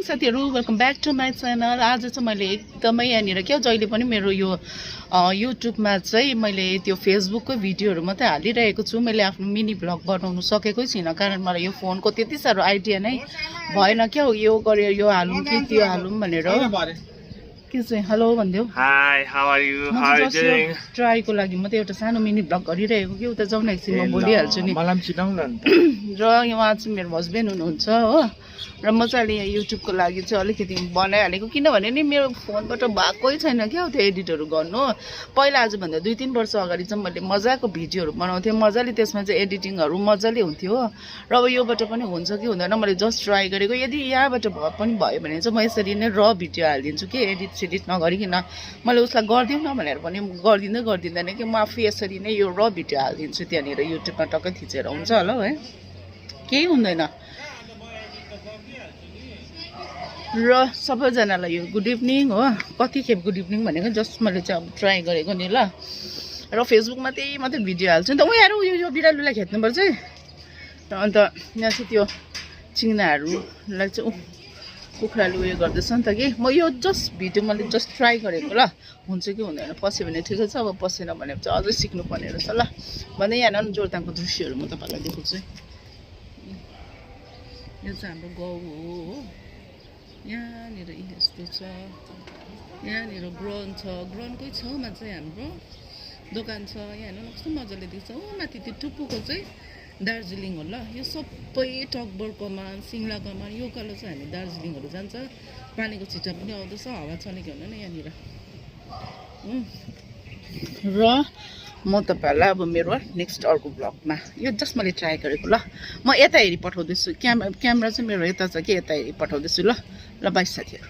साथीहरु welcome back to my channel. आज चाहिँ मैले एकदमै यहाँनिर क्या जहिले पनि मेरो यो युट्युबमा चाहिँ मैले त्यो फेसबुकको भिडियोहरू मात्रै हालिरहेको छु। मैले आफ्नो मिनी भ्लग बनाउनु सकेकै छैन, कारण मलाई यो फोनको त्यति साह्रो आइडिया नै भएन क्या हो। यो गरे यो हालौँ कि त्यो हालौँ भनेर के चाहिँ हेलो भनिदेऊ। Hi, how are you? How are you doing? ट्राईको लागि म त एउटा सानो मिनी भ्लग गरिरहेको कि उता जाउँ न एकछिनमा बोलिहाल्छु नि। मलाई चिनाउँ न अन्त। र उहाँ चाहिँ मेरो हस्बेन्ड हुनुहुन्छ हो, र म चाहिँ अहिले यहाँ युट्युबको लागि चाहिँ अलिकति बनाइहालेको, किनभने नि मेरो फोनबाट भएकै छैन क्या त्यो एडिटहरू गर्नु। पहिला आजभन्दा 2-3 वर्ष अगाडि चाहिँ मैले मजाको भिडियोहरू बनाउँथेँ, मजाले त्यसमा चाहिँ एडिटिङहरू मजाले हुन्थ्यो हो। र अब योबाट पनि हुन्छ कि हुँदैन मैले जस्ट ट्राई गरेको। यदि यहाँबाट पनि भयो भने चाहिँ म यसरी नै र भिडियो हालिदिन्छु कि एडिट सेडिट नगरिकन। मैले उसलाई गरिदिउँ न भनेर पनि गर्दिँदैन कि म आफै यसरी नै यो र भिडियो हालिदिन्छु त्यहाँनिर युट्युबमा टक्कै थिचेर हुन्छ होला है, केही हुँदैन। र सबैजनालाई यो गुड इभिनिङ हो। कति खेप गुड इभिनिङ भनेको जस्ट मैले चाहिँ अब ट्राई गरेको नि ल। र फेसबुकमा त्यही मात्रै भिडियो हाल्छु नि त। उयोहरू यो बिरालुलाई खेद्नुपर्छ है। अन्त यहाँ चाहिँ त्यो चिङ्नाहरूलाई चाहिँ कुखुराले उयो गर्दैछ नि त कि। म यो जस्ट भिडियो मैले जस्ट ट्राई गरेको ल, हुन्छ कि हुँदैन। पस्यो भने ठिकै छ, अब पसेन भने चाहिँ अझै सिक्नुपर्ने रहेछ ल। भन्दै यहाँ जोरथाङको दृश्यहरू म तपाईँलाई देखाउँछु। यो चाहिँ हाम्रो गाउँ हो। यहाँनिर यस्तो छ, यहाँनिर ग्राउन्ड छ, ग्राउन्डकै छेउमा चाहिँ हाम्रो दोकान छ। यहाँ हेर्नु कस्तो मजाले देख्छ। ऊ माथि त्यो टुप्पोको चाहिँ दार्जिलिङ हो ल। यो सबै टकबर कमान, सिङ्ला कमान, यो कालो चाहिँ हामी दार्जिलिङहरू जान्छ। पानीको छिटा पनि आउँदैछ, हावा चलेको हुँदैन यहाँ। र म तपाईँहरूलाई अब मेरो नेक्स्ट अर्को ब्लगमा यो जस्ट मैले ट्राई गरेको ल। म यता हेरी पठाउँदैछु, क्यामेरा चाहिँ मेरो यता छ कि यता हेरी पठाउँदैछु ल। ल बाई साथीहरू।